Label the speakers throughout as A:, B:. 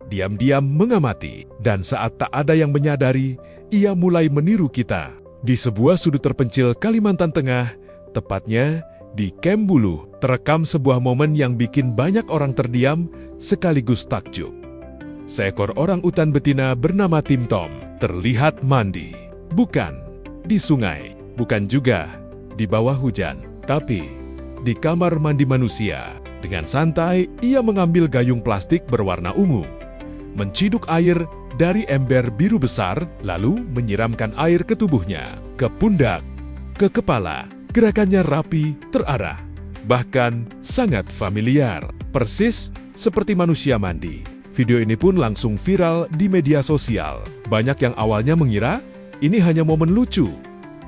A: diam-diam mengamati, dan saat tak ada yang menyadari, ia mulai meniru kita. Di sebuah sudut terpencil Kalimantan Tengah, tepatnya di Kem Buluh, terekam sebuah momen yang bikin banyak orang terdiam sekaligus takjub. Seekor orang utan betina bernama Tim Tom terlihat mandi. Bukan di sungai, bukan juga di bawah hujan, tapi di kamar mandi manusia. Dengan santai, ia mengambil gayung plastik berwarna ungu, menciduk air dari ember biru besar, lalu menyiramkan air ke tubuhnya, ke pundak, ke kepala. Gerakannya rapi, terarah, bahkan sangat familiar, persis seperti manusia mandi. Video ini pun langsung viral di media sosial. Banyak yang awalnya mengira ini hanya momen lucu,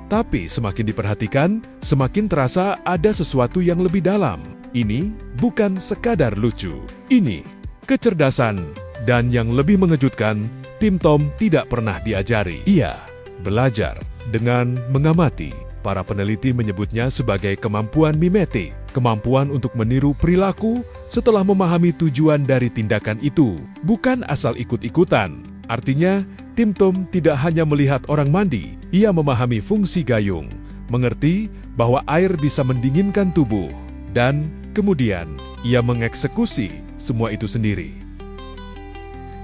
A: tapi semakin diperhatikan, semakin terasa ada sesuatu yang lebih dalam. Ini bukan sekadar lucu, ini kecerdasan. Dan yang lebih mengejutkan, Tim Tom tidak pernah diajari. Ia belajar dengan mengamati. Para peneliti menyebutnya sebagai kemampuan mimetik, kemampuan untuk meniru perilaku setelah memahami tujuan dari tindakan itu, bukan asal ikut-ikutan. Artinya, Tim Tom tidak hanya melihat orang mandi, ia memahami fungsi gayung, mengerti bahwa air bisa mendinginkan tubuh, dan kemudian ia mengeksekusi semua itu sendiri.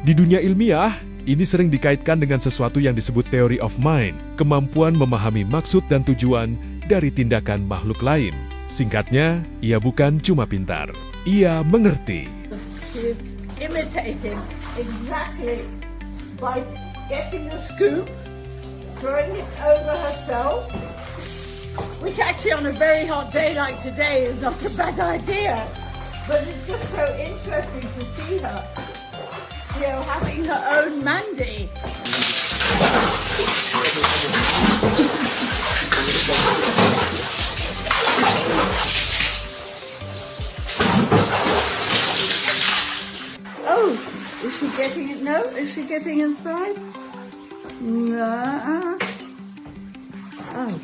A: Di dunia ilmiah, ini sering dikaitkan dengan sesuatu yang disebut theory of mind, kemampuan memahami maksud dan tujuan dari tindakan makhluk lain. Singkatnya, ia bukan cuma pintar, ia mengerti.
B: Imitating exactly by getting the scoop, throwing it over herself, which actually on a very hot day like today is not a bad idea, but it's just so interesting to see her, you know, having her own mandi. Oh, is she getting it? No, is she getting inside? No. Oh.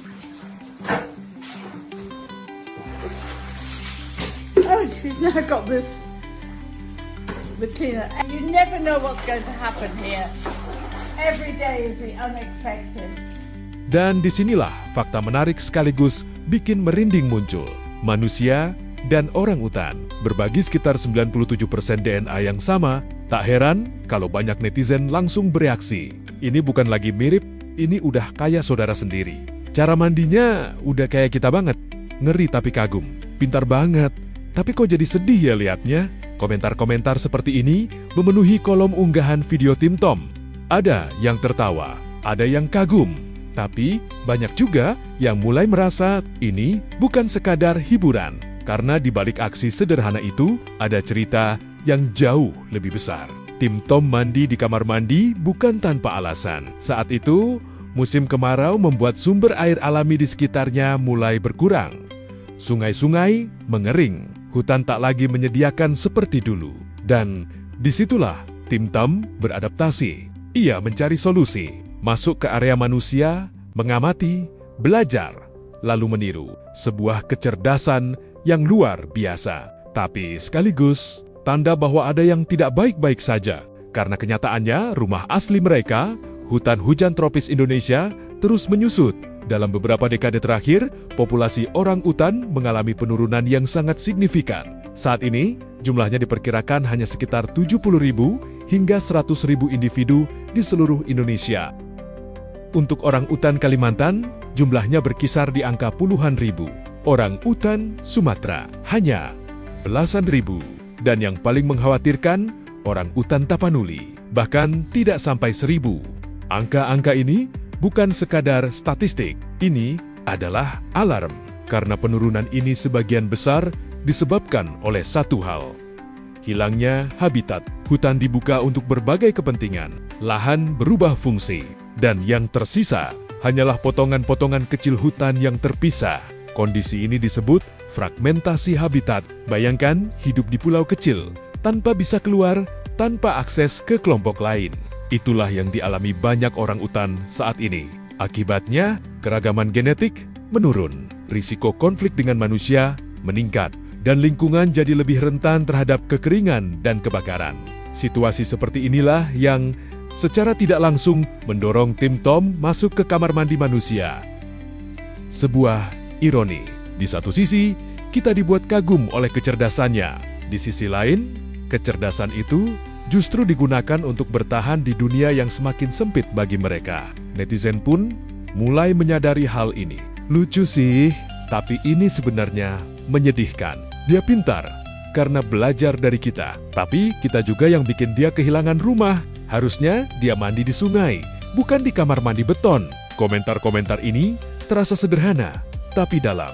B: Oh, she's now got this, the cleaner. And you never know what's going to happen here. Every day is the unexpected.
A: Dan disinilah fakta menarik sekaligus bikin merinding muncul. Manusia dan orang utan berbagi sekitar 97% DNA yang sama. Tak heran kalau banyak netizen langsung bereaksi. Ini bukan lagi mirip, ini udah kayak saudara sendiri. Cara mandinya udah kayak kita banget. Ngeri tapi kagum. Pintar banget. Tapi kok jadi sedih ya liatnya? Komentar-komentar seperti ini memenuhi kolom unggahan video Tim Tom. Ada yang tertawa, ada yang kagum. Tapi banyak juga yang mulai merasa ini bukan sekadar hiburan. Karena di balik aksi sederhana itu, ada cerita yang jauh lebih besar. Tim Tom mandi di kamar mandi bukan tanpa alasan. Saat itu, musim kemarau membuat sumber air alami di sekitarnya mulai berkurang. Sungai-sungai mengering, hutan tak lagi menyediakan seperti dulu. Dan disitulah Tim Tom beradaptasi. Ia mencari solusi, masuk ke area manusia, mengamati, belajar, lalu meniru. Sebuah kecerdasan yang luar biasa. Tapi sekaligus tanda bahwa ada yang tidak baik-baik saja. Karena kenyataannya rumah asli mereka, hutan hujan tropis Indonesia, terus menyusut. Dalam beberapa dekade terakhir, populasi orang utan mengalami penurunan yang sangat signifikan. Saat ini, jumlahnya diperkirakan hanya sekitar 70.000 hingga 100.000 individu di seluruh Indonesia. Untuk orang utan Kalimantan, jumlahnya berkisar di angka puluhan ribu. Orang utan Sumatera hanya belasan ribu. Dan yang paling mengkhawatirkan, orang utan Tapanuli bahkan tidak sampai 1.000. Angka-angka ini bukan sekadar statistik, ini adalah alarm. Karena penurunan ini sebagian besar disebabkan oleh satu hal. Hilangnya habitat, hutan dibuka untuk berbagai kepentingan, lahan berubah fungsi, dan yang tersisa hanyalah potongan-potongan kecil hutan yang terpisah. Kondisi ini disebut fragmentasi habitat. Bayangkan hidup di pulau kecil, tanpa bisa keluar, tanpa akses ke kelompok lain. Itulah yang dialami banyak orang utan saat ini. Akibatnya, keragaman genetik menurun, risiko konflik dengan manusia meningkat, dan lingkungan jadi lebih rentan terhadap kekeringan dan kebakaran. Situasi seperti inilah yang secara tidak langsung mendorong tim Tom masuk ke kamar mandi manusia. Sebuah ironi. Di satu sisi, kita dibuat kagum oleh kecerdasannya. Di sisi lain, kecerdasan itu justru digunakan untuk bertahan di dunia yang semakin sempit bagi mereka. Netizen pun mulai menyadari hal ini. Lucu sih, tapi ini sebenarnya menyedihkan. Dia pintar karena belajar dari kita, tapi kita juga yang bikin dia kehilangan rumah. Harusnya dia mandi di sungai, bukan di kamar mandi beton. Komentar-komentar ini terasa sederhana, tapi dalam.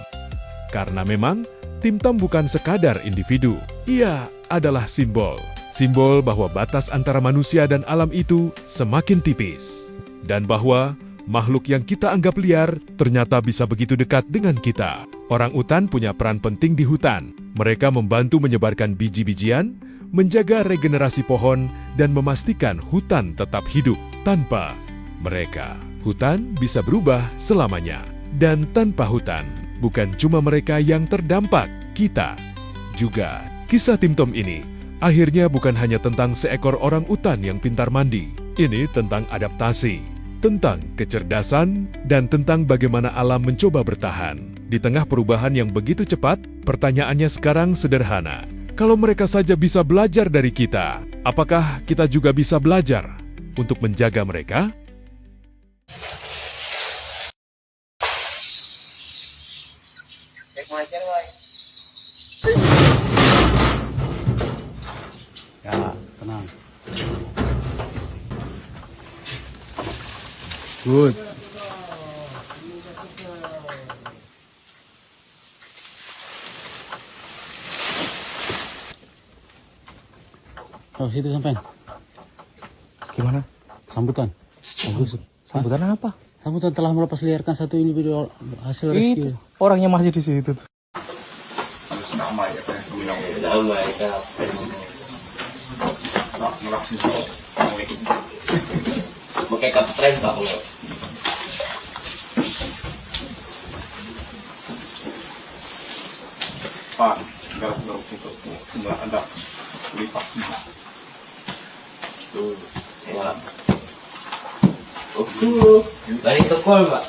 A: Karena memang Tim Tom bukan sekadar individu, ia adalah simbol. Simbol bahwa batas antara manusia dan alam itu semakin tipis. Dan bahwa makhluk yang kita anggap liar ternyata bisa begitu dekat dengan kita. Orang utan punya peran penting di hutan. Mereka membantu menyebarkan biji-bijian, menjaga regenerasi pohon, dan memastikan hutan tetap hidup. Tanpa mereka, hutan bisa berubah selamanya. Dan tanpa hutan, bukan cuma mereka yang terdampak, kita juga. Kisah Tim Tom ini akhirnya bukan hanya tentang seekor orang utan yang pintar mandi. Ini tentang adaptasi, tentang kecerdasan, dan tentang bagaimana alam mencoba bertahan. Di tengah perubahan yang begitu cepat, pertanyaannya sekarang sederhana. Kalau mereka saja bisa belajar dari kita, apakah kita juga bisa belajar untuk menjaga mereka?
C: Ya, tenang. Good. Oh, situ sampai.
D: Gimana?
C: Sambutan. Bagus.
D: Sambutan apa?
C: Sambutan telah melepas liarkan satu individu hasil rescue.
D: Itu orangnya masih di situ.
E: Pak, garuk-garuk itu nggak ada lipat.
F: Tuh, ya. Balik ke call, Pak.